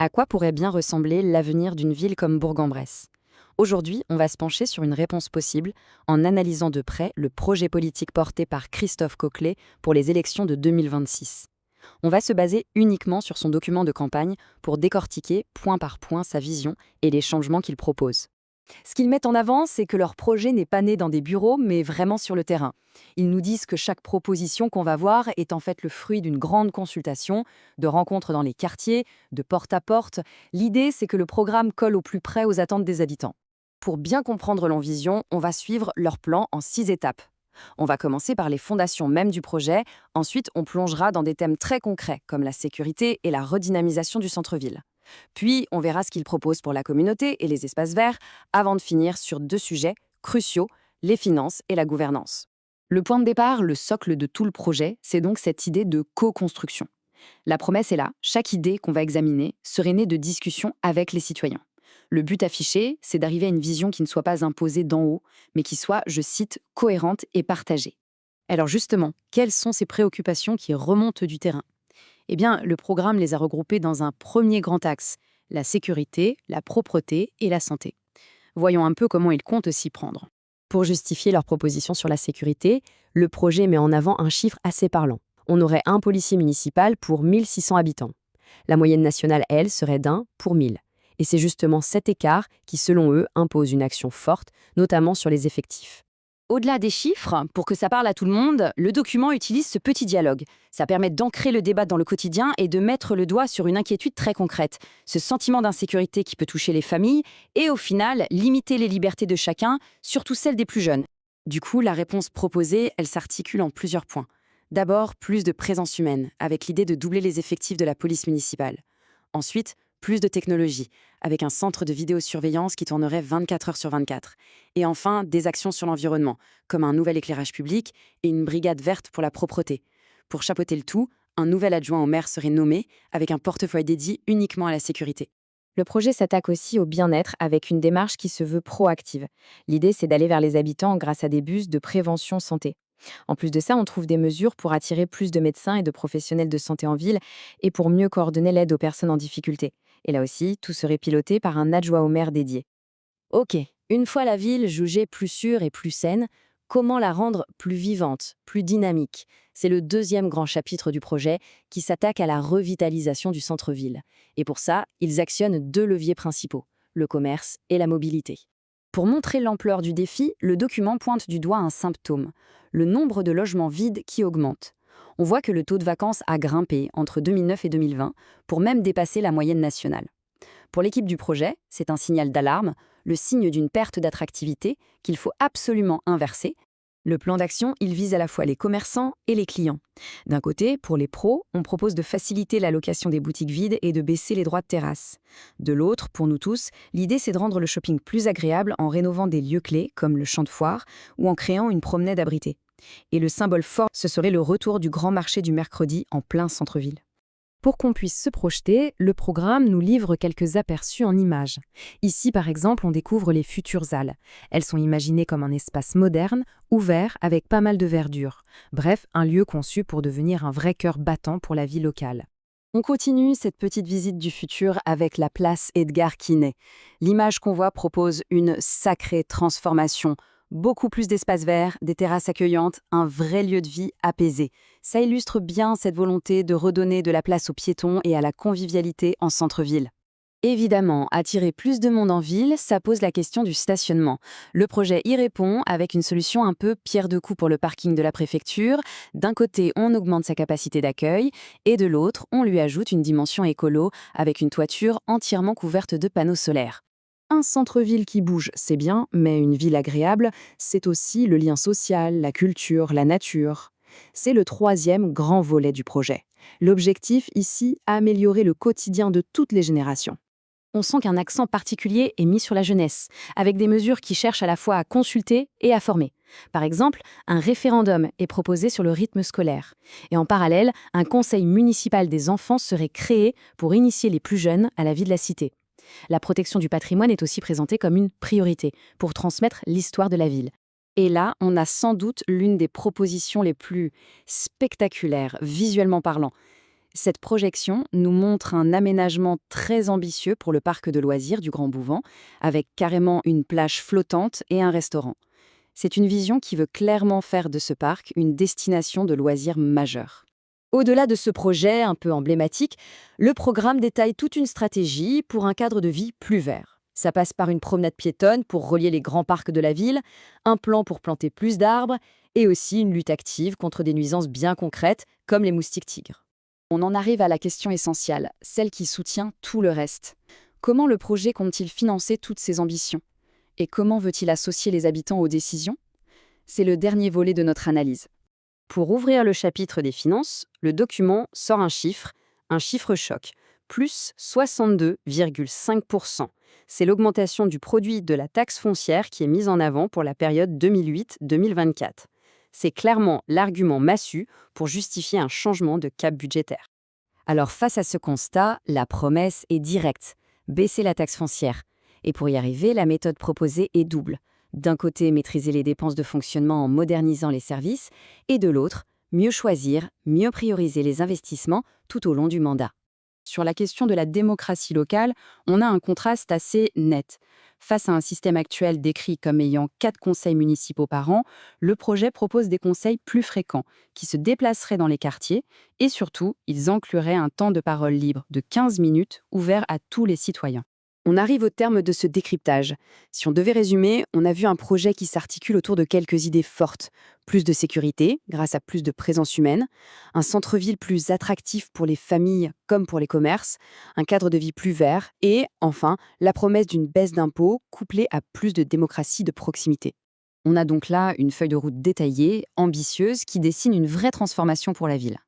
À quoi pourrait bien ressembler l'avenir d'une ville comme Bourg-en-Bresse? Aujourd'hui, on va se pencher sur une réponse possible en analysant de près le projet politique porté par Christophe Coquelet pour les élections de 2026. On va se baser uniquement sur son document de campagne pour décortiquer point par point sa vision et les changements qu'il propose. Ce qu'ils mettent en avant, c'est que leur projet n'est pas né dans des bureaux, mais vraiment sur le terrain. Ils nous disent que chaque proposition qu'on va voir est en fait le fruit d'une grande consultation, de rencontres dans les quartiers, de porte à porte. L'idée, c'est que le programme colle au plus près aux attentes des habitants. Pour bien comprendre leur vision, on va suivre leur plan en 6 étapes. On va commencer par les fondations même du projet, ensuite on plongera dans des thèmes très concrets comme la sécurité et la redynamisation du centre-ville. Puis on verra ce qu'ils proposent pour la communauté et les espaces verts, avant de finir sur 2 sujets cruciaux, les finances et la gouvernance. Le point de départ, le socle de tout le projet, c'est donc cette idée de co-construction. La promesse est là, chaque idée qu'on va examiner serait née de discussions avec les citoyens. Le but affiché, c'est d'arriver à une vision qui ne soit pas imposée d'en haut, mais qui soit, je cite, cohérente et partagée. Alors justement, quelles sont ces préoccupations qui remontent du terrain? Eh bien, le programme les a regroupées dans un premier grand axe, la sécurité, la propreté et la santé. Voyons un peu comment ils comptent s'y prendre. Pour justifier leur proposition sur la sécurité, le projet met en avant un chiffre assez parlant. On aurait un policier municipal pour 1600 habitants. La moyenne nationale, elle, serait d'un pour 1000. Et c'est justement cet écart qui, selon eux, impose une action forte, notamment sur les effectifs. Au-delà des chiffres, pour que ça parle à tout le monde, le document utilise ce petit dialogue. Ça permet d'ancrer le débat dans le quotidien et de mettre le doigt sur une inquiétude très concrète, ce sentiment d'insécurité qui peut toucher les familles et au final limiter les libertés de chacun, surtout celles des plus jeunes. Du coup, la réponse proposée, elle s'articule en plusieurs points. D'abord, plus de présence humaine, avec l'idée de doubler les effectifs de la police municipale. Ensuite, plus de technologie, avec un centre de vidéosurveillance qui tournerait 24 heures sur 24. Et enfin, des actions sur l'environnement, comme un nouvel éclairage public et une brigade verte pour la propreté. Pour chapeauter le tout, un nouvel adjoint au maire serait nommé, avec un portefeuille dédié uniquement à la sécurité. Le projet s'attaque aussi au bien-être avec une démarche qui se veut proactive. L'idée, c'est d'aller vers les habitants grâce à des bus de prévention santé. En plus de ça, on trouve des mesures pour attirer plus de médecins et de professionnels de santé en ville et pour mieux coordonner l'aide aux personnes en difficulté. Et là aussi, tout serait piloté par un adjoint au maire dédié. Ok, une fois la ville jugée plus sûre et plus saine, comment la rendre plus vivante, plus dynamique? C'est le deuxième grand chapitre du projet qui s'attaque à la revitalisation du centre-ville. Et pour ça, ils actionnent 2 leviers principaux, le commerce et la mobilité. Pour montrer l'ampleur du défi, le document pointe du doigt un symptôme, le nombre de logements vides qui augmente. On voit que le taux de vacances a grimpé entre 2009 et 2020 pour même dépasser la moyenne nationale. Pour l'équipe du projet, c'est un signal d'alarme, le signe d'une perte d'attractivité qu'il faut absolument inverser. Le plan d'action, il vise à la fois les commerçants et les clients. D'un côté, pour les pros, on propose de faciliter la location des boutiques vides et de baisser les droits de terrasse. De l'autre, pour nous tous, l'idée c'est de rendre le shopping plus agréable en rénovant des lieux clés comme le champ de foire ou en créant une promenade abritée. Et le symbole fort, ce serait le retour du grand marché du mercredi en plein centre-ville. Pour qu'on puisse se projeter, le programme nous livre quelques aperçus en images. Ici, par exemple, on découvre les futures halles. Elles sont imaginées comme un espace moderne, ouvert, avec pas mal de verdure. Bref, un lieu conçu pour devenir un vrai cœur battant pour la vie locale. On continue cette petite visite du futur avec la place Edgar Quinet. L'image qu'on voit propose une sacrée transformation. Beaucoup plus d'espaces verts, des terrasses accueillantes, un vrai lieu de vie apaisé. Ça illustre bien cette volonté de redonner de la place aux piétons et à la convivialité en centre-ville. Évidemment, attirer plus de monde en ville, ça pose la question du stationnement. Le projet y répond avec une solution un peu pierre de coups pour le parking de la préfecture. D'un côté, on augmente sa capacité d'accueil et de l'autre, on lui ajoute une dimension écolo avec une toiture entièrement couverte de panneaux solaires. Un centre-ville qui bouge, c'est bien, mais une ville agréable, c'est aussi le lien social, la culture, la nature. C'est le troisième grand volet du projet. L'objectif ici, améliorer le quotidien de toutes les générations. On sent qu'un accent particulier est mis sur la jeunesse, avec des mesures qui cherchent à la fois à consulter et à former. Par exemple, un référendum est proposé sur le rythme scolaire. Et en parallèle, un conseil municipal des enfants serait créé pour initier les plus jeunes à la vie de la cité. La protection du patrimoine est aussi présentée comme une priorité pour transmettre l'histoire de la ville. Et là, on a sans doute l'une des propositions les plus spectaculaires, visuellement parlant. Cette projection nous montre un aménagement très ambitieux pour le parc de loisirs du Grand Bouvant, avec carrément une plage flottante et un restaurant. C'est une vision qui veut clairement faire de ce parc une destination de loisirs majeure. Au-delà de ce projet un peu emblématique, le programme détaille toute une stratégie pour un cadre de vie plus vert. Ça passe par une promenade piétonne pour relier les grands parcs de la ville, un plan pour planter plus d'arbres et aussi une lutte active contre des nuisances bien concrètes comme les moustiques tigres. On en arrive à la question essentielle, celle qui soutient tout le reste. Comment le projet compte-t-il financer toutes ces ambitions? Et comment veut-il associer les habitants aux décisions? C'est le dernier volet de notre analyse. Pour ouvrir le chapitre des finances, le document sort un chiffre choc, plus 62,5%. C'est l'augmentation du produit de la taxe foncière qui est mise en avant pour la période 2008-2024. C'est clairement l'argument massu pour justifier un changement de cap budgétaire. Alors face à ce constat, la promesse est directe, baisser la taxe foncière. Et pour y arriver, la méthode proposée est double. D'un côté, maîtriser les dépenses de fonctionnement en modernisant les services, et de l'autre, mieux choisir, mieux prioriser les investissements tout au long du mandat. Sur la question de la démocratie locale, on a un contraste assez net. Face à un système actuel décrit comme ayant 4 conseils municipaux par an, le projet propose des conseils plus fréquents, qui se déplaceraient dans les quartiers, et surtout, ils incluraient un temps de parole libre de 15 minutes ouvert à tous les citoyens. On arrive au terme de ce décryptage. Si on devait résumer, on a vu un projet qui s'articule autour de quelques idées fortes. Plus de sécurité, grâce à plus de présence humaine, un centre-ville plus attractif pour les familles comme pour les commerces, un cadre de vie plus vert et, enfin, la promesse d'une baisse d'impôts couplée à plus de démocratie de proximité. On a donc là une feuille de route détaillée, ambitieuse, qui dessine une vraie transformation pour la ville.